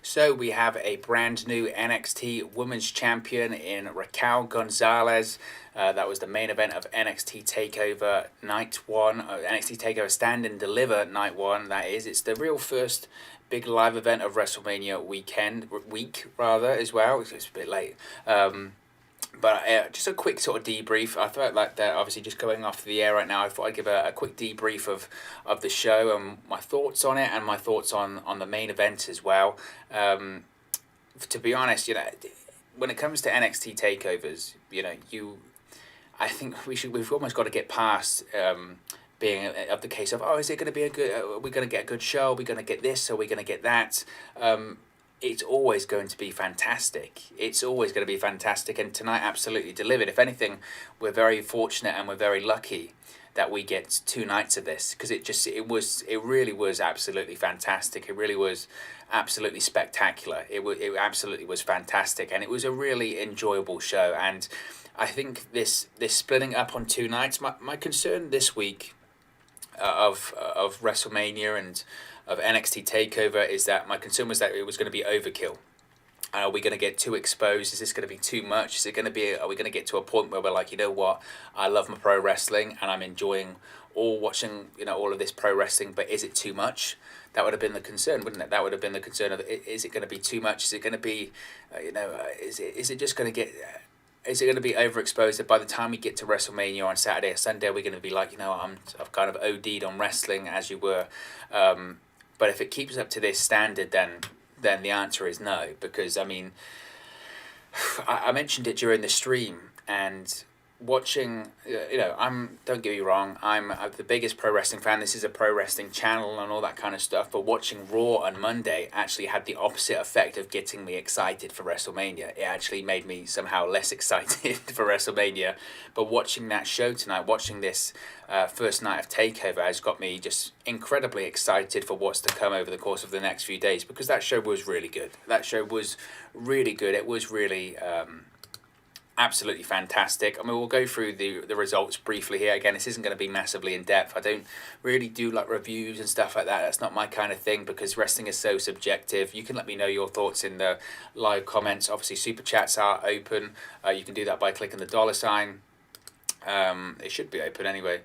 So we have a brand new NXT Women's Champion in Raquel Gonzales. That was the main event of NXT TakeOver Night 1, NXT TakeOver Stand and Deliver Night 1, that is. It's the real first big live event of WrestleMania week as well. It's a bit late. But just a quick sort of debrief. I thought like that, obviously just going off the air right now, I thought I'd give a quick debrief of the show and my thoughts on it and my thoughts on the main event as well. To be honest, when it comes to NXT takeovers, I think we've almost got to get past being of the case of, is it going to be are we going to get a good show? Are we going to get this? Are we going to get that? It's always going to be fantastic. It's always going to be fantastic, and tonight absolutely delivered. If anything, we're very fortunate and we're very lucky that we get 2 nights of this, because it really was absolutely fantastic. It really was absolutely spectacular. It absolutely was fantastic, and it was a really enjoyable show. And I think this splitting up on 2 nights, my concern this week of WrestleMania and of NXT TakeOver is that my concern was that it was going to be overkill. Are we going to get too exposed? Is this going to be too much? Are we going to get to a point where we're like, you know what, I love my pro wrestling and I'm enjoying watching all of this pro wrestling, but is it too much? That would have been the concern, wouldn't it? That would have been the concern of, is it going to be too much? Is it going to be, is it just going to get... Is it going to be overexposed that by the time we get to WrestleMania on Saturday or Sunday, we're going to be like, I've kind of OD'd on wrestling, as you were. But if it keeps up to this standard, then the answer is no. Because, I mentioned it during the stream, and watching, don't get me wrong, I'm the biggest pro wrestling fan. This is a pro wrestling channel and all that kind of stuff. But watching Raw on Monday actually had the opposite effect of getting me excited for WrestleMania. It actually made me somehow less excited for WrestleMania. But watching that show tonight, watching this first night of TakeOver, has got me just incredibly excited for what's to come over the course of the next few days, because that show was really good. That show was really good. It was really... absolutely fantastic. We'll go through the results briefly here. Again, this isn't going to be massively in depth. I don't really do like reviews and stuff like that. That's not my kind of thing, because wrestling is so subjective. You can let me know your thoughts in the live comments. Obviously, super chats are open. You can do that by clicking the $sign. It should be open anyway.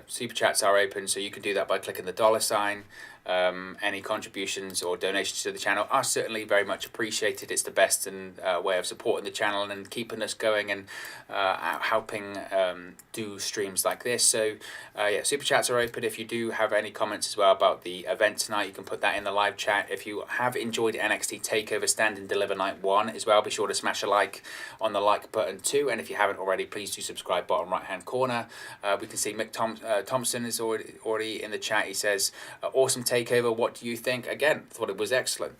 Super chats are open, so you can do that by clicking the $sign. Any contributions or donations to the channel are certainly very much appreciated. It's the best way of supporting the channel and keeping us going and helping do streams like this. So super chats are open. If you do have any comments as well about the event tonight, you can put that in the live chat. If you have enjoyed NXT TakeOver Stand and Deliver Night 1 as well, be sure to smash a like on the like button too. And if you haven't already, please do subscribe, bottom right hand corner. We can see Mick Thompson is already in the chat. He says, awesome TakeOver, what do you think? Again, I thought it was excellent,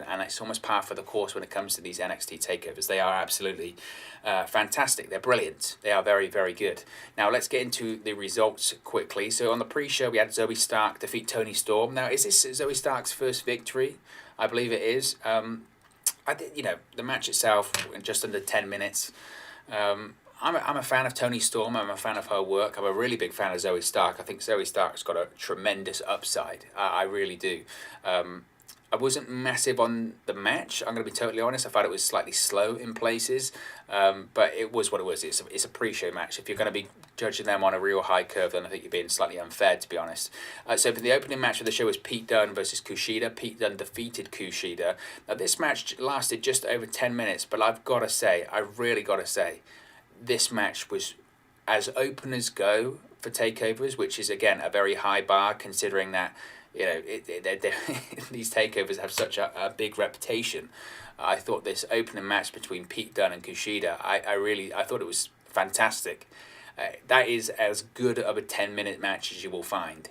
and it's almost par for the course when it comes to these NXT TakeOvers. They are absolutely fantastic. They're brilliant. They are very, very good. Now, let's get into the results quickly. So on the pre-show, we had Zoey Stark defeat Toni Storm. Now, is this Zoey Stark's first victory? I believe it is. The match itself, in just under 10 minutes, I'm a fan of Toni Storm. I'm a fan of her work. I'm a really big fan of Zoey Stark. I think Zoey Stark's got a tremendous upside. I really do. I wasn't massive on the match. I'm going to be totally honest. I thought it was slightly slow in places, but it was what it was. It's a pre-show match. If you're going to be judging them on a real high curve, then I think you're being slightly unfair, to be honest. So for the opening match of the show was Pete Dunne versus KUSHIDA. Pete Dunne defeated KUSHIDA. Now this match lasted just over 10 minutes, but I've got to say, I really got to say, this match was as open as go for takeovers, which is again a very high bar, considering that these takeovers have such a big reputation. I thought this opening match between Pete Dunne and KUSHIDA, I thought it was fantastic. That is as good of a 10-minute match as you will find.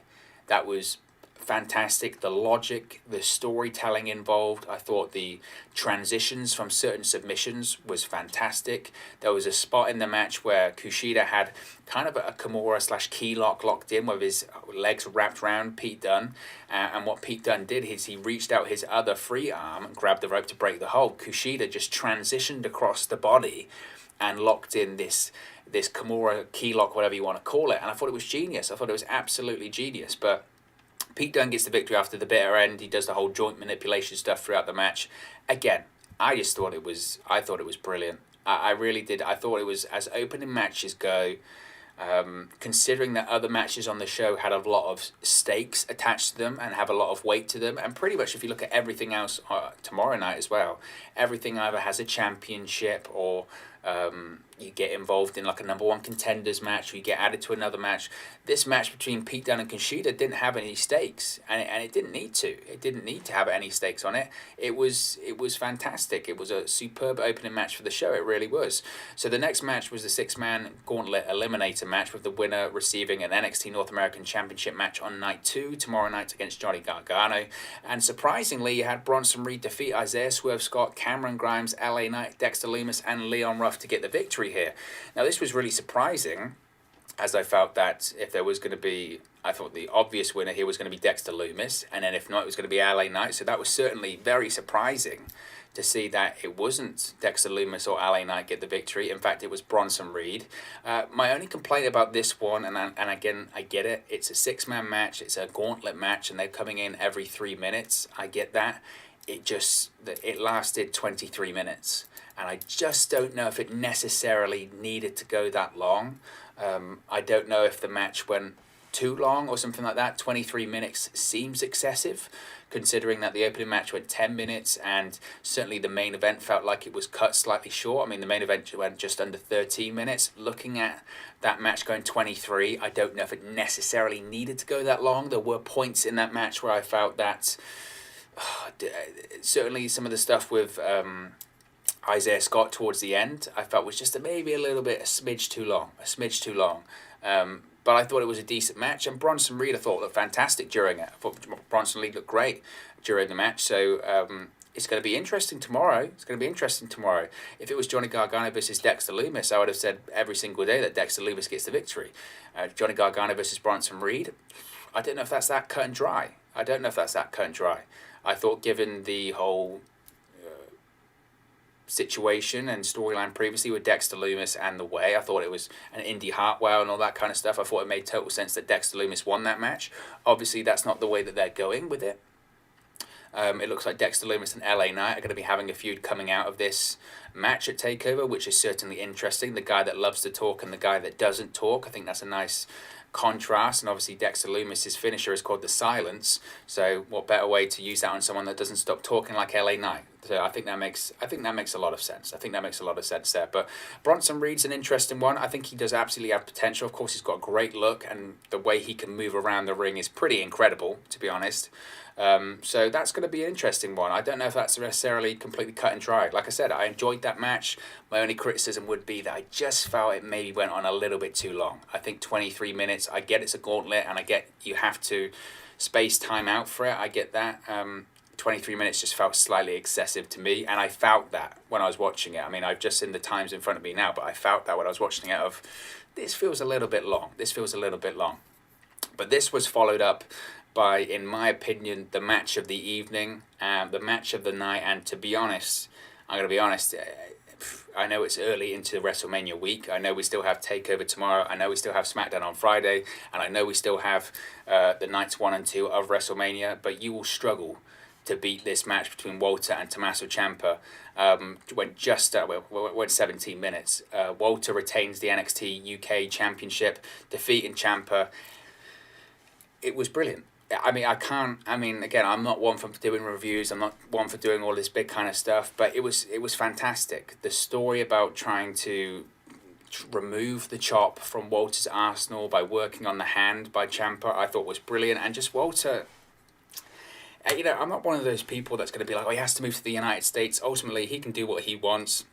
That was fantastic. The logic, the storytelling involved. I thought the transitions from certain submissions was fantastic. There was a spot in the match where KUSHIDA had kind of a Kimura / key locked in with his legs wrapped around Pete Dunne. And what Pete Dunne did is he reached out his other free arm and grabbed the rope to break the hold. KUSHIDA just transitioned across the body and locked in this Kimura key lock, whatever you want to call it. And I thought it was genius. I thought it was absolutely genius. But Pete Dunne gets the victory after the bitter end. He does the whole joint manipulation stuff throughout the match. Again, I thought it was brilliant. I really did. I thought it was, as opening matches go, considering that other matches on the show had a lot of stakes attached to them and have a lot of weight to them, and pretty much if you look at everything else tomorrow night as well, everything either has a championship or you get involved in like a number one contenders match, or you get added to another match. This match between Pete Dunne and KUSHIDA didn't have any stakes, and it didn't need to. It didn't need to have any stakes on it. It was fantastic. It was a superb opening match for the show. It really was. So the next match was the 6-man Gauntlet Eliminator match, with the winner receiving an NXT North American Championship match on night 2, tomorrow night, against Johnny Gargano. And surprisingly, you had Bronson Reed defeat Isaiah Swerve Scott, Cameron Grimes, LA Knight, Dexter Lumis, and Leon Ruff to get the victory here. Now, this was really surprising, as I felt that if there was going to be, I thought the obvious winner here was going to be Dexter Lumis, and then if not, it was going to be LA Knight. So that was certainly very surprising to see that it wasn't Dexter Lumis or LA Knight get the victory. In fact, it was Bronson Reed. My only complaint about this one, and again, I get it, it's a 6-man match, it's a gauntlet match, and they're coming in every 3 minutes. I get that. It lasted 23 minutes. And I just don't know if it necessarily needed to go that long. I don't know if the match went too long or something like that. 23 minutes seems excessive, considering that the opening match went 10 minutes, and certainly the main event felt like it was cut slightly short. I mean, the main event went just under 13 minutes. Looking at that match going 23, I don't know if it necessarily needed to go that long. There were points in that match where I felt that certainly some of the stuff with Isaiah Scott towards the end, I felt was just maybe a smidge too long. But I thought it was a decent match, and Bronson Reed I thought looked fantastic during it. I thought Bronson Reed looked great during the match, so it's going to be interesting tomorrow. If it was Johnny Gargano versus Dexter Lumis, I would have said every single day that Dexter Lumis gets the victory. Johnny Gargano versus Bronson Reed, I don't know if that's that cut and dry. I thought, given the whole situation and storyline previously with Dexter Lumis and The Way, I thought it was an Indy Hartwell and all that kind of stuff. I thought it made total sense that Dexter Lumis won that match. Obviously, that's not the way that they're going with it. It looks like Dexter Lumis and LA Knight are going to be having a feud coming out of this match at TakeOver, which is certainly interesting. The guy that loves to talk and the guy that doesn't talk. I think that's a nice contrast, and obviously Dexter Lumis's finisher is called the Silence, so what better way to use that on someone that doesn't stop talking like LA Knight? So I think that makes a lot of sense. There. But Bronson Reed's an interesting one. I think he does absolutely have potential. Of course, he's got a great look, and the way he can move around the ring is pretty incredible, to be honest. So that's going to be an interesting one. I don't know if that's necessarily completely cut and dried. Like I said, I enjoyed that match. My only criticism would be that I just felt it maybe went on a little bit too long. I think 23 minutes, I get it's a gauntlet, and I get you have to space time out for it. I get that. 23 minutes just felt slightly excessive to me, and I felt that when I was watching it. I mean, I've just seen the times in front of me now, but I felt that when I was watching it this feels a little bit long. But this was followed up by, in my opinion, the match of the evening, the match of the night, and to be honest, I'm going to be honest, I know it's early into WrestleMania week. I know we still have TakeOver tomorrow. I know we still have SmackDown on Friday, and I know we still have the nights 1 and 2 of WrestleMania, but you will struggle to beat this match between Walter and Tommaso Ciampa. Went 17 minutes. Walter retains the NXT UK Championship, defeating Ciampa. It was brilliant. Again, I'm not one for doing reviews. I'm not one for doing all this big kind of stuff, but it was fantastic. The story about trying to remove the chop from Walter's arsenal by working on the hand by Ciampa, I thought was brilliant. And just Walter, I'm not one of those people that's going to be like, he has to move to the United States. Ultimately, he can do what he wants.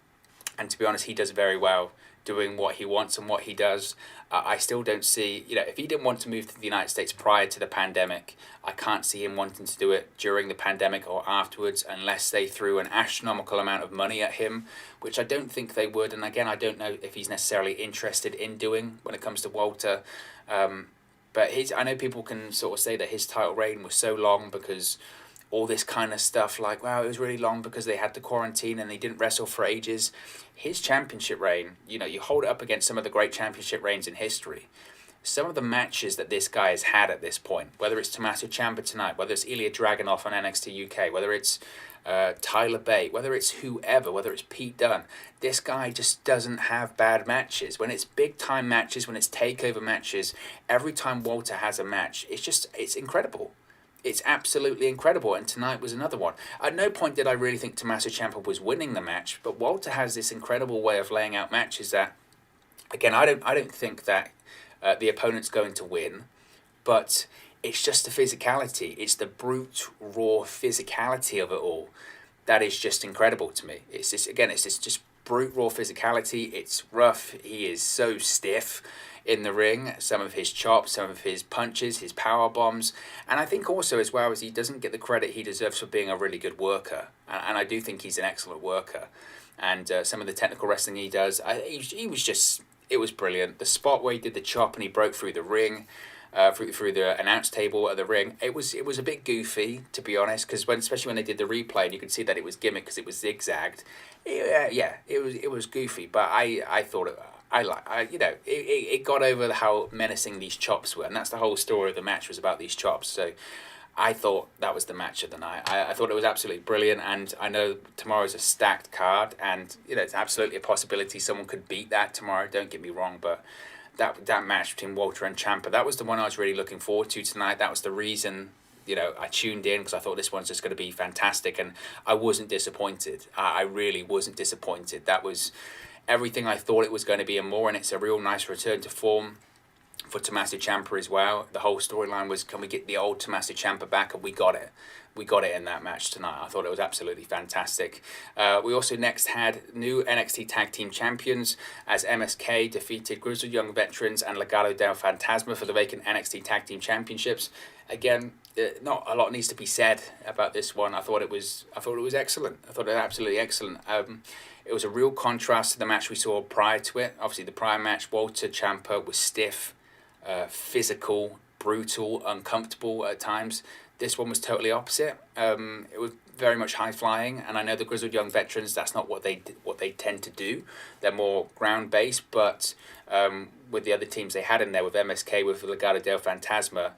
And to be honest, he does very well doing what he wants and what he does. I still don't see, if he didn't want to move to the United States prior to the pandemic, I can't see him wanting to do it during the pandemic or afterwards, unless they threw an astronomical amount of money at him, which I don't think they would. And again, I don't know if he's necessarily interested in doing when it comes to Walter. But I know people can sort of say that his title reign was so long because all this kind of stuff, like, wow, it was really long because they had to quarantine and they didn't wrestle for ages. His championship reign, you hold it up against some of the great championship reigns in history. some of the matches that this guy has had at this point, whether it's Tommaso Ciampa tonight, whether it's Ilya Dragunov on NXT UK, whether it's Tyler Bate, whether it's whoever, whether it's Pete Dunne, this guy just doesn't have bad matches. When it's big time matches, when it's takeover matches, every time Walter has a match, it's incredible. It's absolutely incredible, and tonight was another one. At no point did I really think Tommaso Ciampa was winning the match, but Walter has this incredible way of laying out matches that, again, I don't think that the opponent's going to win, but it's just the physicality. It's the brute, raw physicality of it all that is just incredible to me. It's this just brute, raw physicality. It's rough. He is so stiff in the ring. Some of his chops, some of his punches, his power bombs, and I think also as well as he doesn't get the credit he deserves for being a really good worker. And I do think he's an excellent worker. And some of the technical wrestling he does, he was just. It was brilliant. The spot where he did the chop and he broke through the ring, through the announce table at the ring. It was a bit goofy, to be honest, because especially when they did the replay and you could see that it was gimmick because it was zigzagged. It was goofy, but I thought it got over how menacing these chops were, and that's the whole story of the match was about these chops. So I thought that was the match of the night. I thought it was absolutely brilliant, and I know tomorrow's a stacked card, and it's absolutely a possibility someone could beat that tomorrow. Don't get me wrong, but that match between Walter and Ciampa, that was the one I was really looking forward to tonight. That was the reason I tuned in, because I thought this one's just going to be fantastic, and I wasn't disappointed. I really wasn't disappointed. That was everything I thought it was going to be and more, and it's a real nice return to form for Tommaso Ciampa as well. The whole storyline was, can we get the old Tommaso Ciampa back? And we got it. We got it in that match tonight. I thought it was absolutely fantastic. We also next had new NXT Tag Team Champions as MSK defeated Grizzled Young Veterans and Legado del Fantasma for the vacant NXT Tag Team Championships. Again, not a lot needs to be said about this one. I thought it was excellent. I thought it was absolutely excellent. It was a real contrast to the match we saw prior to it. Obviously, the prior match, Walter Ciampa was stiff, physical, brutal, uncomfortable at times. This one was totally opposite. It was very much high flying, and I know the Grizzled Young Veterans, that's not what they tend to do. They're more ground based, but with the other teams they had in there, with MSK, with Legado del Fantasma,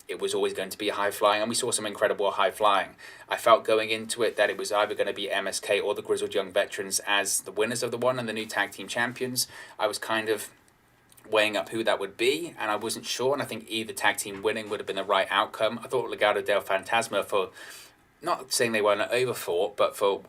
it was always going to be high flying, and we saw some incredible high flying. I felt going into it that it was either going to be MSK or the Grizzled Young Veterans as the winners of the one and the new tag team champions. I was kind of weighing up who that would be, and I wasn't sure, and I think either tag team winning would have been the right outcome. I thought Legado del Fantasma, for not saying they weren't overthought, but for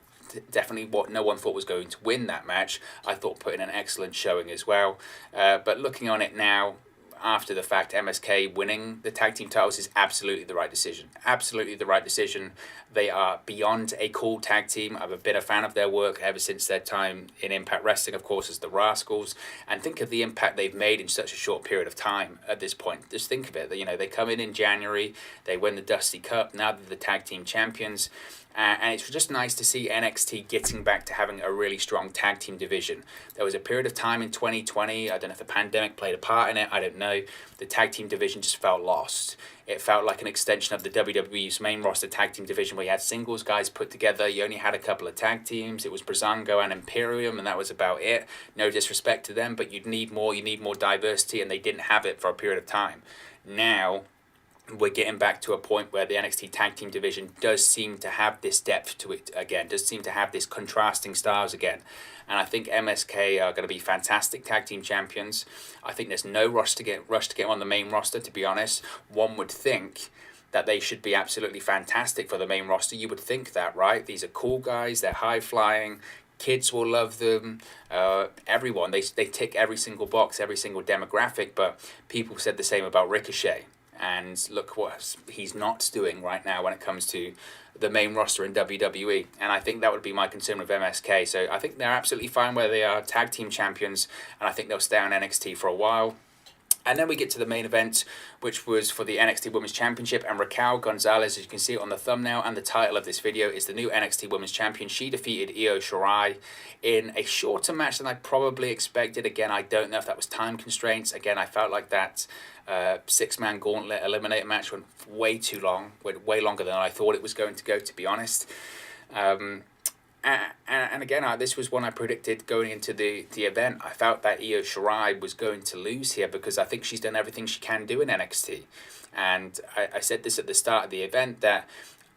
definitely what no one thought was going to win that match, I thought put in an excellent showing as well. But looking on it now, after the fact, MSK winning the tag team titles is absolutely the right decision. Absolutely the right decision. They are beyond a cool tag team. I've been a fan of their work ever since their time in Impact Wrestling, of course, as the Rascals. And think of the impact they've made in such a short period of time at this point. Just think of it. They come in January, they win the Dusty Cup, now they're the tag team champions. And it's just nice to see NXT getting back to having a really strong tag team division. There was a period of time in 2020, I don't know if the pandemic played a part in it, I don't know. The tag team division just felt lost. It felt like an extension of the WWE's main roster tag team division, where you had singles guys put together. You only had a couple of tag teams. It was Breezango and Imperium, and that was about it. No disrespect to them, but you need more diversity, and they didn't have it for a period of time. Now we're getting back to a point where the NXT tag team division does seem to have this depth to it again, does seem to have this contrasting styles again. And I think MSK are going to be fantastic tag team champions. I think there's no rush to get them on the main roster, to be honest. One would think that they should be absolutely fantastic for the main roster. You would think that, right? These are cool guys, they're high flying, kids will love them, everyone. They tick every single box, every single demographic, but people said the same about Ricochet. And look what he's not doing right now when it comes to the main roster in WWE. And I think that would be my concern with MSK. So I think they're absolutely fine where they are tag team champions, and I think they'll stay on NXT for a while. And then we get to the main event, which was for the NXT Women's Championship, and Raquel Gonzales, as you can see on the thumbnail and the title of this video, is the new NXT Women's Champion. She defeated Io Shirai in a shorter match than I probably expected. Again, I don't know if that was time constraints. Again, I felt like that six-man Gauntlet Eliminator match went way too long, went way longer than I thought it was going to go, to be honest. And again, this was one I predicted going into the event. I felt that Io Shirai was going to lose here because I think she's done everything she can do in NXT. And I said this at the start of the event, that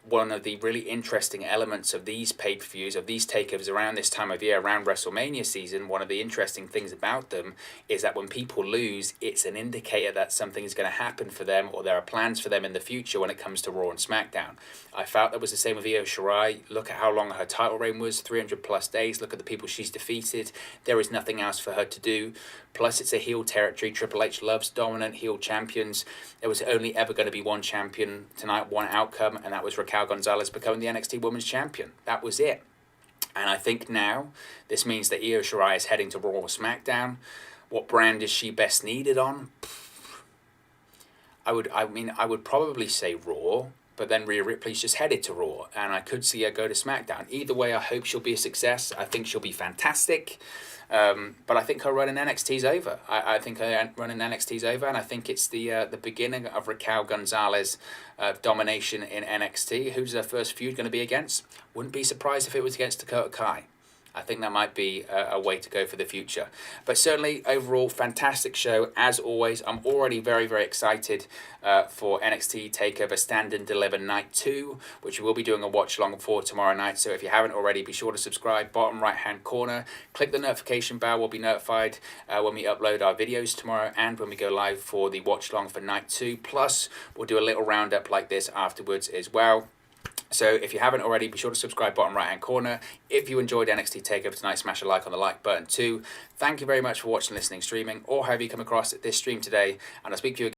one of the really interesting elements of these pay-per-views, of these takeovers around this time of year, around WrestleMania season, one of the interesting things about them is that when people lose, it's an indicator that something is going to happen for them, or there are plans for them in the future when it comes to Raw and SmackDown. I felt that was the same with Io Shirai. Look at how long her title reign was, 300 plus days. Look at the people she's defeated. There is nothing else for her to do. Plus, it's a heel territory. Triple H loves dominant heel champions. There was only ever going to be one champion tonight, one outcome, and that was Raquel Gonzales becoming the NXT Women's Champion. That was it. And I think now this means that Io Shirai is heading to Raw or SmackDown. What brand is she best needed on? I would probably say Raw, but then Rhea Ripley's just headed to Raw, and I could see her go to SmackDown. Either way, I hope she'll be a success. I think she'll be fantastic. But I think her run in NXT's over. I think her run in NXT's over, and I think it's the beginning of Raquel Gonzales' domination in NXT. Who's her first feud going to be against? Wouldn't be surprised if it was against Dakota Kai. I think that might be a way to go for the future. But certainly, overall, fantastic show. As always, I'm already very, very excited for NXT TakeOver Stand and Deliver Night 2, which we will be doing a watch-along for tomorrow night. So if you haven't already, be sure to subscribe, bottom right-hand corner. Click the notification bell. We'll be notified when we upload our videos tomorrow and when we go live for the watch-along for Night 2. Plus, we'll do a little roundup like this afterwards as well. So if you haven't already, be sure to subscribe, bottom right hand corner. If you enjoyed NXT TakeOver tonight, smash a like on the like button too. Thank you very much for watching, listening, streaming, or however you come across this stream today, and I'll speak to you again.